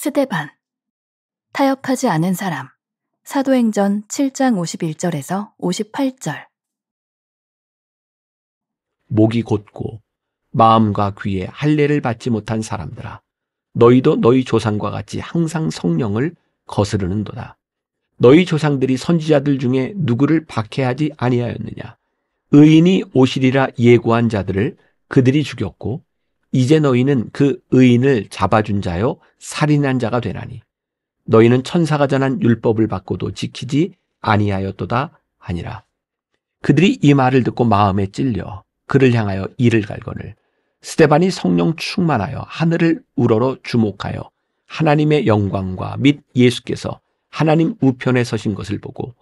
스데반, 타협하지 않은 사람. 사도행전 7장 51절에서 58절. 목이 곧고 마음과 귀에 할례를 받지 못한 사람들아, 너희도 너희 조상과 같이 항상 성령을 거스르는도다. 너희 조상들이 선지자들 중에 누구를 박해하지 아니하였느냐? 의인이 오시리라 예고한 자들을 그들이 죽였고, 이제 너희는 그 의인을 잡아준 자여 살인한 자가 되나니, 너희는 천사가 전한 율법을 받고도 지키지 아니하였도다 하니라. 그들이 이 말을 듣고 마음에 찔려 그를 향하여 이를 갈거늘 스데반이 성령 충만하여 하늘을 우러러 주목하여 하나님의 영광과 및 예수께서 하나님 우편에 서신 것을 보고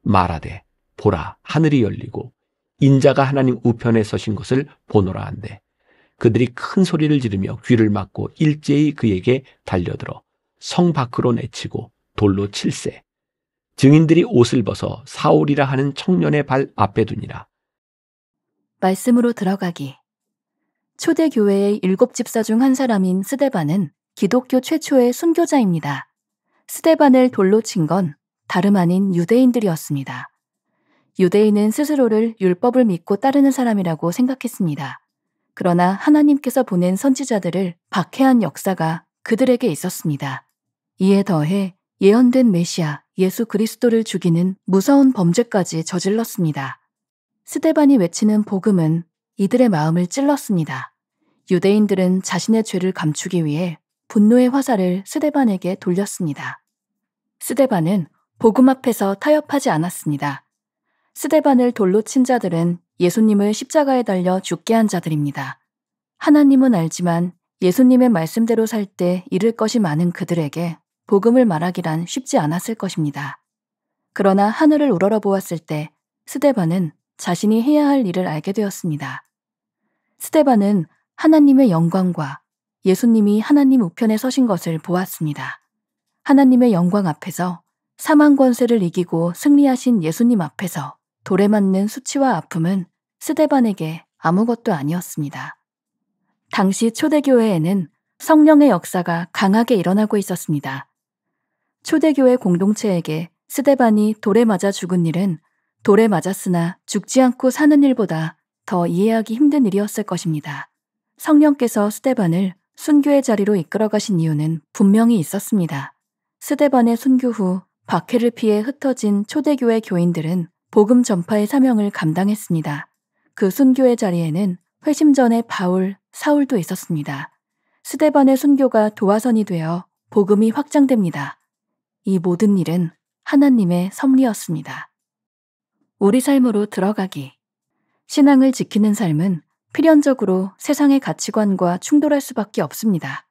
말하되, 보라, 하늘이 열리고 인자가 하나님 우편에 서신 것을 보노라 한대, 그들이 큰 소리를 지르며 귀를 막고 일제히 그에게 달려들어 성 밖으로 내치고 돌로 칠세. 증인들이 옷을 벗어 사울이라 하는 청년의 발 앞에 두니라. 말씀으로 들어가기. 초대교회의 7집사 중 한 사람인 스데반은 기독교 최초의 순교자입니다. 스데반을 돌로 친 건 다름 아닌 유대인들이었습니다. 유대인은 스스로를 율법을 믿고 따르는 사람이라고 생각했습니다. 그러나 하나님께서 보낸 선지자들을 박해한 역사가 그들에게 있었습니다. 이에 더해 예언된 메시아 예수 그리스도를 죽이는 무서운 범죄까지 저질렀습니다. 스데반이 외치는 복음은 이들의 마음을 찔렀습니다. 유대인들은 자신의 죄를 감추기 위해 분노의 화살을 스데반에게 돌렸습니다. 스데반은 복음 앞에서 타협하지 않았습니다. 스데반을 돌로 친 자들은 예수님을 십자가에 달려 죽게 한 자들입니다. 하나님은 알지만 예수님의 말씀대로 살 때 잃을 것이 많은 그들에게 복음을 말하기란 쉽지 않았을 것입니다. 그러나 하늘을 우러러보았을 때 스데반은 자신이 해야 할 일을 알게 되었습니다. 스데반은 하나님의 영광과 예수님이 하나님 우편에 서신 것을 보았습니다. 하나님의 영광 앞에서 사망 권세를 이기고 승리하신 예수님 앞에서 돌에 맞는 수치와 아픔은 스데반에게 아무것도 아니었습니다. 당시 초대교회에는 성령의 역사가 강하게 일어나고 있었습니다. 초대교회 공동체에게 스데반이 돌에 맞아 죽은 일은 돌에 맞았으나 죽지 않고 사는 일보다 더 이해하기 힘든 일이었을 것입니다. 성령께서 스데반을 순교의 자리로 이끌어 가신 이유는 분명히 있었습니다. 스데반의 순교 후 박해를 피해 흩어진 초대교회 교인들은 복음 전파의 사명을 감당했습니다. 그 순교의 자리에는 회심 전의 바울, 사울도 있었습니다. 스데반의 순교가 도화선이 되어 복음이 확장됩니다. 이 모든 일은 하나님의 섭리였습니다. 우리 삶으로 들어가기. 신앙을 지키는 삶은 필연적으로 세상의 가치관과 충돌할 수밖에 없습니다.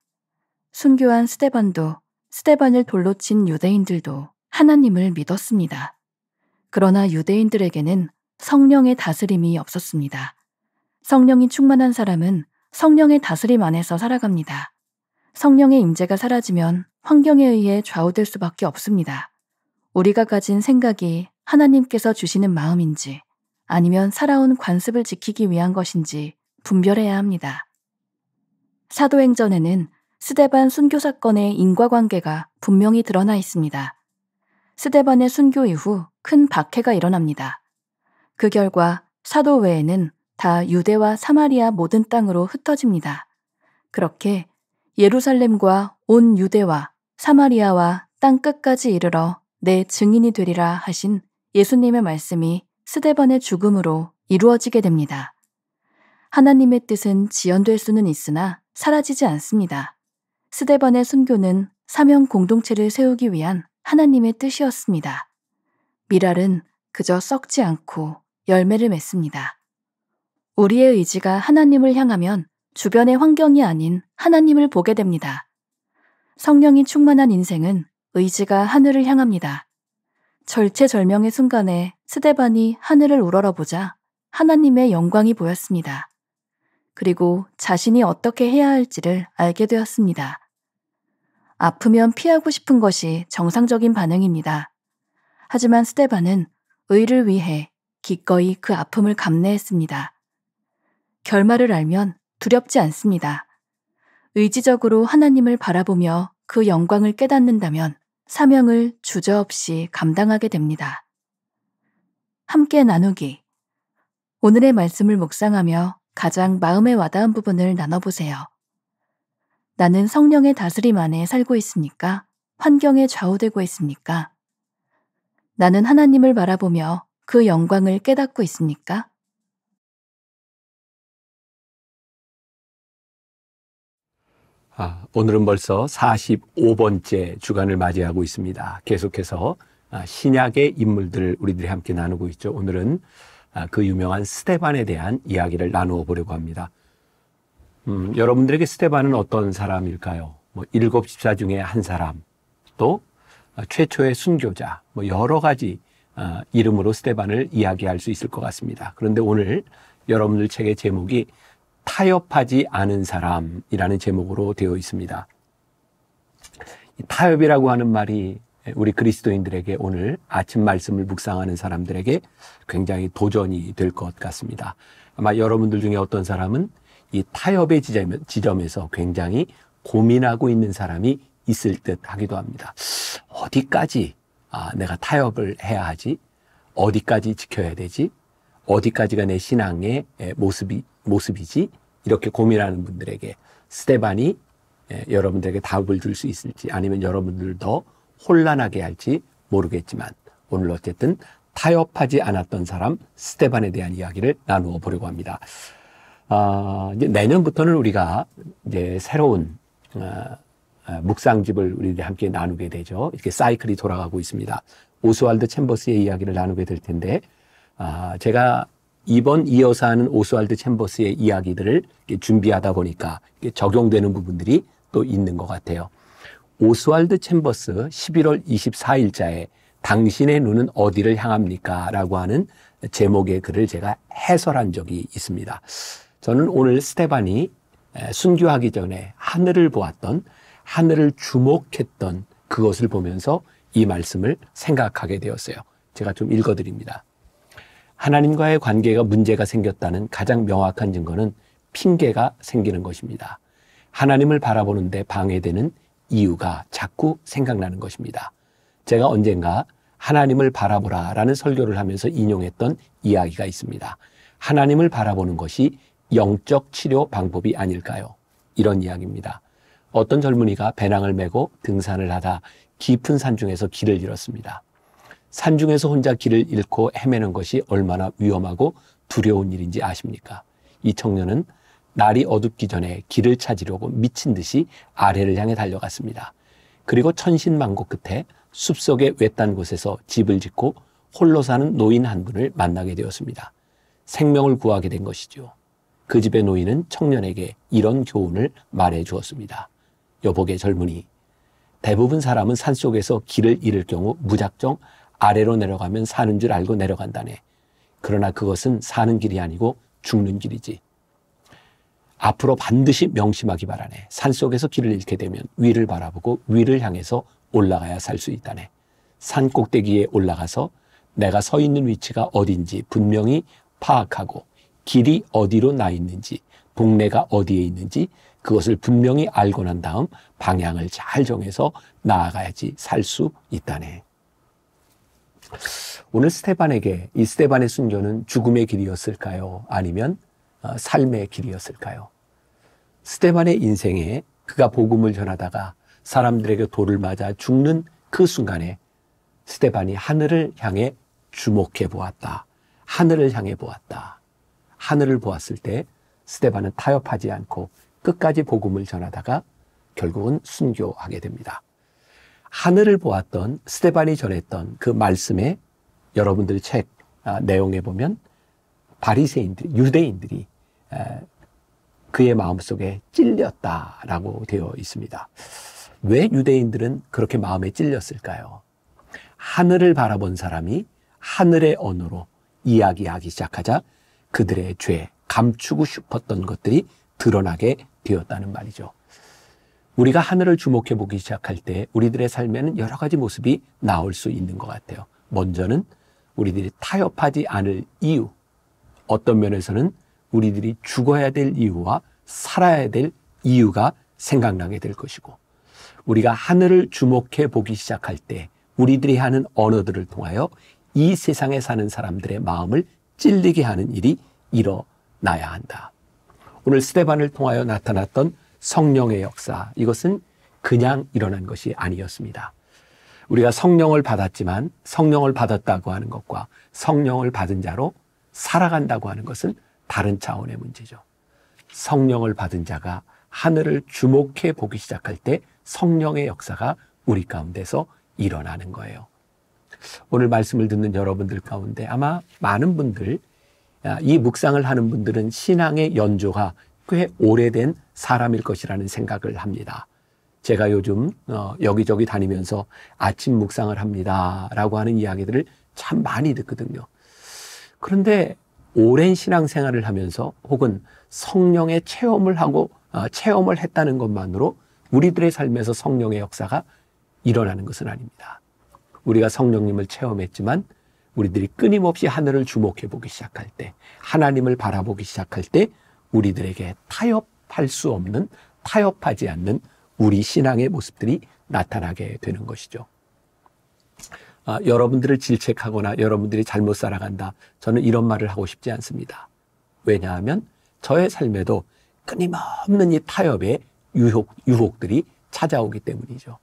순교한 스데반도, 스데반을 돌로 친 유대인들도 하나님을 믿었습니다. 그러나 유대인들에게는 성령의 다스림이 없었습니다. 성령이 충만한 사람은 성령의 다스림 안에서 살아갑니다. 성령의 임재가 사라지면 환경에 의해 좌우될 수밖에 없습니다. 우리가 가진 생각이 하나님께서 주시는 마음인지 아니면 살아온 관습을 지키기 위한 것인지 분별해야 합니다. 사도행전에는 스데반 순교 사건의 인과관계가 분명히 드러나 있습니다. 스데반의 순교 이후 큰 박해가 일어납니다. 그 결과 사도 외에는 다 유대와 사마리아 모든 땅으로 흩어집니다. 그렇게 예루살렘과 온 유대와 사마리아와 땅 끝까지 이르러 내 증인이 되리라 하신 예수님의 말씀이 스데반의 죽음으로 이루어지게 됩니다. 하나님의 뜻은 지연될 수는 있으나 사라지지 않습니다. 스데반의 순교는 사명 공동체를 세우기 위한 하나님의 뜻이었습니다. 미랄은 그저 썩지 않고 열매를 맺습니다. 우리의 의지가 하나님을 향하면 주변의 환경이 아닌 하나님을 보게 됩니다. 성령이 충만한 인생은 의지가 하늘을 향합니다. 절체절명의 순간에 스데반이 하늘을 우러러보자 하나님의 영광이 보였습니다. 그리고 자신이 어떻게 해야 할지를 알게 되었습니다. 아프면 피하고 싶은 것이 정상적인 반응입니다. 하지만 스데반은 의를 위해 기꺼이 그 아픔을 감내했습니다. 결말을 알면 두렵지 않습니다. 의지적으로 하나님을 바라보며 그 영광을 깨닫는다면 사명을 주저없이 감당하게 됩니다. 함께 나누기. 오늘의 말씀을 묵상하며 가장 마음에 와닿은 부분을 나눠보세요. 나는 성령의 다스림 안에 살고 있습니까? 환경에 좌우되고 있습니까? 나는 하나님을 바라보며 그 영광을 깨닫고 있습니까? 오늘은 벌써 45번째 주간을 맞이하고 있습니다. 계속해서 신약의 인물들을 우리들이 함께 나누고 있죠. 오늘은 그 유명한 스데반에 대한 이야기를 나누어 보려고 합니다. 여러분들에게 스데반은 어떤 사람일까요? 7 집사 중에 한 사람, 또 최초의 순교자, 여러 가지 이름으로 스데반을 이야기할 수 있을 것 같습니다. 그런데 오늘 여러분들 책의 제목이 타협하지 않은 사람이라는 제목으로 되어 있습니다. 타협이라고 하는 말이 우리 그리스도인들에게 오늘 아침 말씀을 묵상하는 사람들에게 굉장히 도전이 될 것 같습니다. 아마 여러분들 중에 어떤 사람은 이 타협의 지점에서 굉장히 고민하고 있는 사람이 있을 듯 하기도 합니다. 어디까지 내가 타협을 해야 하지? 어디까지 지켜야 되지? 어디까지가 내 신앙의 모습이지? 이렇게 고민하는 분들에게 스데반이 여러분들에게 답을 줄 수 있을지, 아니면 여러분들 더 혼란하게 할지 모르겠지만, 오늘 어쨌든 타협하지 않았던 사람 스데반에 대한 이야기를 나누어 보려고 합니다. 이제 내년부터는 우리가 이제 새로운 묵상집을 우리들이 함께 나누게 되죠. 이렇게 사이클이 돌아가고 있습니다. 오스왈드 챔버스의 이야기를 나누게 될 텐데, 제가 이번 이어서 하는 오스왈드 챔버스의 이야기들을 준비하다 보니까 적용되는 부분들이 또 있는 것 같아요. 오스왈드 챔버스 11월 24일자에 당신의 눈은 어디를 향합니까? 라고 하는 제목의 글을 제가 해설한 적이 있습니다. 저는 오늘 스데반이 순교하기 전에 하늘을 보았던, 하늘을 주목했던 그것을 보면서 이 말씀을 생각하게 되었어요. 제가 좀 읽어드립니다. 하나님과의 관계가 문제가 생겼다는 가장 명확한 증거는 핑계가 생기는 것입니다. 하나님을 바라보는데 방해되는 이유가 자꾸 생각나는 것입니다. 제가 언젠가 하나님을 바라보라라는 설교를 하면서 인용했던 이야기가 있습니다. 하나님을 바라보는 것이 영적 치료 방법이 아닐까요? 이런 이야기입니다. 어떤 젊은이가 배낭을 메고 등산을 하다 깊은 산 중에서 길을 잃었습니다. 산 중에서 혼자 길을 잃고 헤매는 것이 얼마나 위험하고 두려운 일인지 아십니까? 이 청년은 날이 어둡기 전에 길을 찾으려고 미친 듯이 아래를 향해 달려갔습니다. 그리고 천신만고 끝에 숲속의 외딴 곳에서 집을 짓고 홀로 사는 노인 한 분을 만나게 되었습니다. 생명을 구하게 된 것이죠. 그 집의 노인은 청년에게 이런 교훈을 말해 주었습니다. 여보게 젊은이, 대부분 사람은 산속에서 길을 잃을 경우 무작정 아래로 내려가면 사는 줄 알고 내려간다네. 그러나 그것은 사는 길이 아니고 죽는 길이지. 앞으로 반드시 명심하기 바라네. 산속에서 길을 잃게 되면 위를 바라보고 위를 향해서 올라가야 살 수 있다네. 산 꼭대기에 올라가서 내가 서 있는 위치가 어딘지 분명히 파악하고 길이 어디로 나 있는지, 동네가 어디에 있는지 그것을 분명히 알고 난 다음 방향을 잘 정해서 나아가야지 살 수 있다네. 오늘 스데반에게 이 스데반의 순교는 죽음의 길이었을까요? 아니면 삶의 길이었을까요? 스데반의 인생에 그가 복음을 전하다가 사람들에게 돌을 맞아 죽는 그 순간에 스데반이 하늘을 향해 주목해 보았다. 하늘을 향해 보았다. 하늘을 보았을 때 스데반은 타협하지 않고 끝까지 복음을 전하다가 결국은 순교하게 됩니다. 하늘을 보았던 스데반이 전했던 그 말씀에 여러분들 책 내용에 보면 바리새인들, 유대인들이 그의 마음속에 찔렸다라고 되어 있습니다. 왜 유대인들은 그렇게 마음에 찔렸을까요? 하늘을 바라본 사람이 하늘의 언어로 이야기하기 시작하자 그들의 죄, 감추고 싶었던 것들이 드러나게 되었다는 말이죠. 우리가 하늘을 주목해 보기 시작할 때 우리들의 삶에는 여러 가지 모습이 나올 수 있는 것 같아요. 먼저는 우리들이 타협하지 않을 이유, 어떤 면에서는 우리들이 죽어야 될 이유와 살아야 될 이유가 생각나게 될 것이고, 우리가 하늘을 주목해 보기 시작할 때 우리들이 하는 언어들을 통하여 이 세상에 사는 사람들의 마음을 찔리게 하는 일이 일어나야 한다. 오늘 스데반을 통하여 나타났던 성령의 역사, 이것은 그냥 일어난 것이 아니었습니다. 우리가 성령을 받았지만 성령을 받았다고 하는 것과 성령을 받은 자로 살아간다고 하는 것은 다른 차원의 문제죠. 성령을 받은 자가 하늘을 주목해 보기 시작할 때 성령의 역사가 우리 가운데서 일어나는 거예요. 오늘 말씀을 듣는 여러분들 가운데 아마 많은 분들, 이 묵상을 하는 분들은 신앙의 연조가 꽤 오래된 사람일 것이라는 생각을 합니다. 제가 요즘 여기저기 다니면서 아침 묵상을 합니다 라고 하는 이야기들을 참 많이 듣거든요. 그런데 오랜 신앙생활을 하면서 혹은 성령의 체험을 했다는 것만으로 우리들의 삶에서 성령의 역사가 일어나는 것은 아닙니다. 우리가 성령님을 체험했지만 우리들이 끊임없이 하늘을 주목해 보기 시작할 때, 하나님을 바라보기 시작할 때 우리들에게 타협하지 않는 우리 신앙의 모습들이 나타나게 되는 것이죠. 여러분들을 질책하거나 여러분들이 잘못 살아간다, 저는 이런 말을 하고 싶지 않습니다. 왜냐하면 저의 삶에도 끊임없는 이 타협의 유혹들이 찾아오기 때문이죠.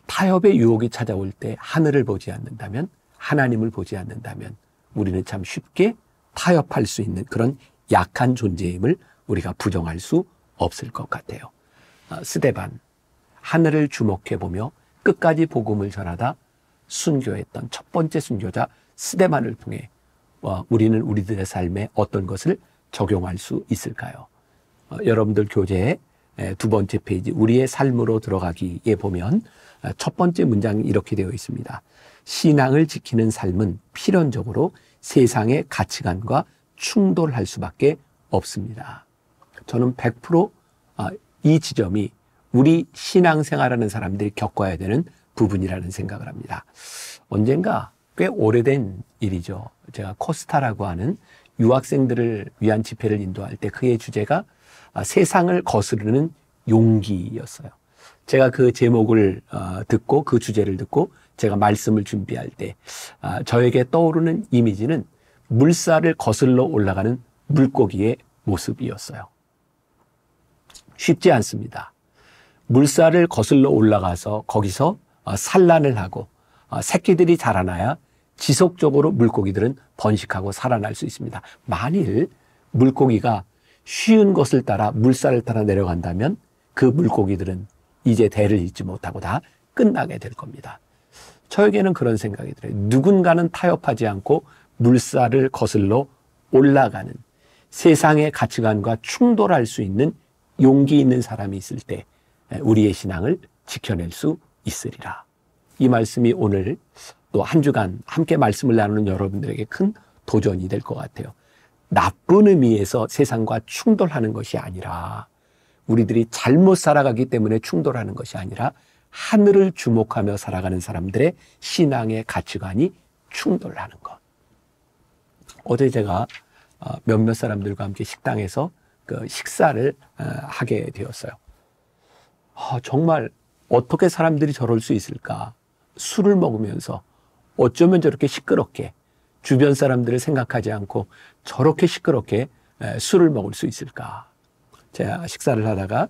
타협의 유혹이 찾아올 때 하늘을 보지 않는다면, 하나님을 보지 않는다면 우리는 참 쉽게 타협할 수 있는 그런 약한 존재임을 우리가 부정할 수 없을 것 같아요. 스데반, 하늘을 주목해 보며 끝까지 복음을 전하다 순교했던 첫 번째 순교자 스데반을 통해 우리는 우리들의 삶에 어떤 것을 적용할 수 있을까요? 여러분들 교재의 두 번째 페이지, 우리의 삶으로 들어가기에 보면 첫 번째 문장이 이렇게 되어 있습니다. 신앙을 지키는 삶은 필연적으로 세상의 가치관과 충돌할 수밖에 없습니다. 저는 100%이 지점이 우리 신앙생활하는 사람들이 겪어야 되는 부분이라는 생각을 합니다. 언젠가 꽤 오래된 일이죠. 제가 코스타라고 하는 유학생들을 위한 집회를 인도할 때 그의 주제가 세상을 거스르는 용기였어요. 제가 그 제목을 듣고 그 주제를 듣고 제가 말씀을 준비할 때 저에게 떠오르는 이미지는 물살을 거슬러 올라가는 물고기의 모습이었어요. 쉽지 않습니다. 물살을 거슬러 올라가서 거기서 산란을 하고 새끼들이 자라나야 지속적으로 물고기들은 번식하고 살아날 수 있습니다. 만일 물고기가 쉬운 것을 따라 물살을 따라 내려간다면 그 물고기들은 이제 대를 잇지 못하고 다 끝나게 될 겁니다. 저에게는 그런 생각이 들어요. 누군가는 타협하지 않고 물살을 거슬러 올라가는, 세상의 가치관과 충돌할 수 있는 용기 있는 사람이 있을 때 우리의 신앙을 지켜낼 수 있으리라. 이 말씀이 오늘 또 한 주간 함께 말씀을 나누는 여러분들에게 큰 도전이 될 것 같아요. 나쁜 의미에서 세상과 충돌하는 것이 아니라, 우리들이 잘못 살아가기 때문에 충돌하는 것이 아니라 하늘을 주목하며 살아가는 사람들의 신앙의 가치관이 충돌하는 것. 어제 제가 몇몇 사람들과 함께 식당에서 그 식사를 하게 되었어요. 정말 어떻게 사람들이 저럴 수 있을까? 술을 먹으면서 어쩌면 저렇게 시끄럽게, 주변 사람들을 생각하지 않고 저렇게 시끄럽게 술을 먹을 수 있을까? 제가 식사를 하다가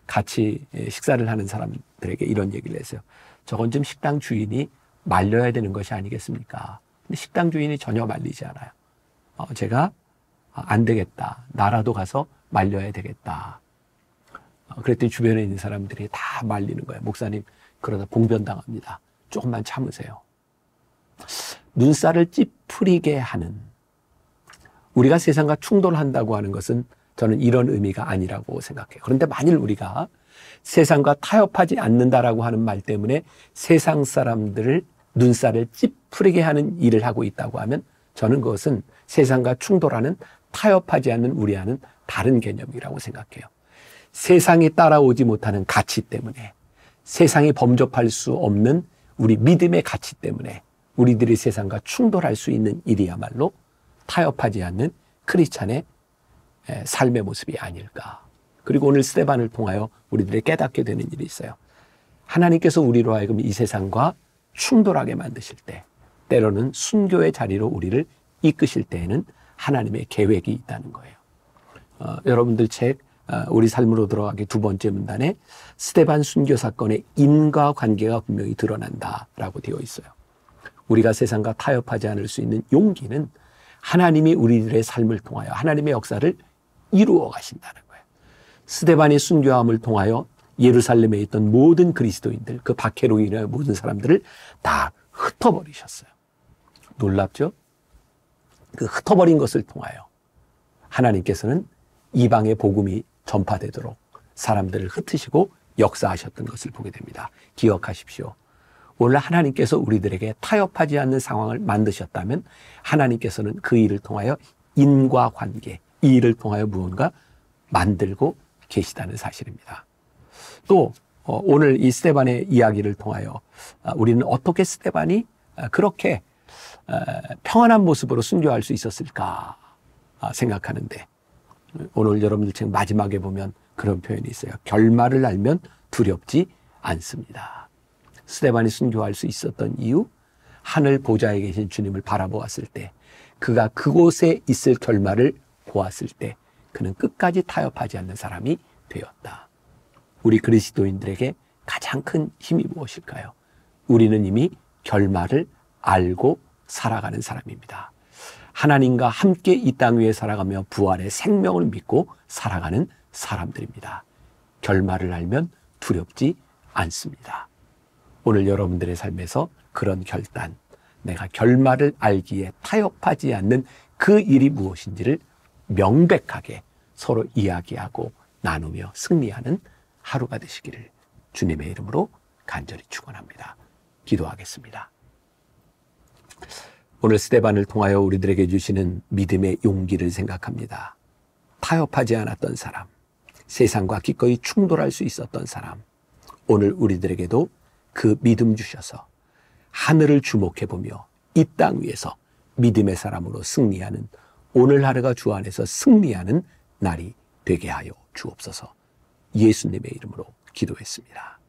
같이 식사를 하는 사람들에게 이런 얘기를 했어요. 저건 좀 식당 주인이 말려야 되는 것이 아니겠습니까? 근데 식당 주인이 전혀 말리지 않아요. 제가 안 되겠다, 나라도 가서 말려야 되겠다. 그랬더니 주변에 있는 사람들이 다 말리는 거예요. 목사님, 그러다 봉변당합니다. 조금만 참으세요. 눈살을 찌푸리게 하는, 우리가 세상과 충돌한다고 하는 것은 저는 이런 의미가 아니라고 생각해요. 그런데 만일 우리가 세상과 타협하지 않는다라고 하는 말 때문에 세상 사람들을 눈살을 찌푸리게 하는 일을 하고 있다고 하면 저는 그것은 세상과 충돌하는, 타협하지 않는 우리와는 다른 개념이라고 생각해요. 세상이 따라오지 못하는 가치 때문에, 세상이 범접할 수 없는 우리 믿음의 가치 때문에 우리들이 세상과 충돌할 수 있는 일이야말로 타협하지 않는 크리스찬의 삶의 모습이 아닐까. 그리고 오늘 스데반을 통하여 우리들이 깨닫게 되는 일이 있어요. 하나님께서 우리로 하여금 이 세상과 충돌하게 만드실 때, 때로는 순교의 자리로 우리를 이끄실 때에는 하나님의 계획이 있다는 거예요. 여러분들 책 우리 삶으로 들어가기 두 번째 문단에 스데반 순교 사건의 인과관계가 분명히 드러난다라고 되어 있어요. 우리가 세상과 타협하지 않을 수 있는 용기는 하나님이 우리들의 삶을 통하여 하나님의 역사를 이루어 가신다는 거예요. 스데반이 순교함을 통하여 예루살렘에 있던 모든 그리스도인들, 그 박해로 인하여 모든 사람들을 다 흩어버리셨어요. 놀랍죠? 그 흩어버린 것을 통하여 하나님께서는 이방의 복음이 전파되도록 사람들을 흩으시고 역사하셨던 것을 보게 됩니다. 기억하십시오. 오늘 하나님께서 우리들에게 타협하지 않는 상황을 만드셨다면 하나님께서는 그 일을 통하여 인과관계, 이 일을 통하여 무언가 만들고 계시다는 사실입니다. 또 오늘 이 스데반의 이야기를 통하여 우리는 어떻게 스데반이 그렇게 평안한 모습으로 순교할 수 있었을까 생각하는데, 오늘 여러분들 책 마지막에 보면 그런 표현이 있어요. 결말을 알면 두렵지 않습니다. 스데반이 순교할 수 있었던 이유, 하늘 보좌에 계신 주님을 바라보았을 때, 그가 그곳에 있을 결말을 보았을 때 그는 끝까지 타협하지 않는 사람이 되었다. 우리 그리스도인들에게 가장 큰 힘이 무엇일까요? 우리는 이미 결말을 알고 살아가는 사람입니다. 하나님과 함께 이 땅 위에 살아가며 부활의 생명을 믿고 살아가는 사람들입니다. 결말을 알면 두렵지 않습니다. 오늘 여러분들의 삶에서 그런 결단, 내가 결말을 알기에 타협하지 않는 그 일이 무엇인지를 명백하게 서로 이야기하고 나누며 승리하는 하루가 되시기를 주님의 이름으로 간절히 축원합니다. 기도하겠습니다. 오늘 스데반을 통하여 우리들에게 주시는 믿음의 용기를 생각합니다. 타협하지 않았던 사람, 세상과 기꺼이 충돌할 수 있었던 사람, 오늘 우리들에게도 그 믿음 주셔서 하늘을 주목해보며 이 땅 위에서 믿음의 사람으로 승리하는 오늘 하루가 주 안에서 승리하는 날이 되게 하여 주옵소서. 예수님의 이름으로 기도했습니다.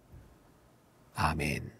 아멘.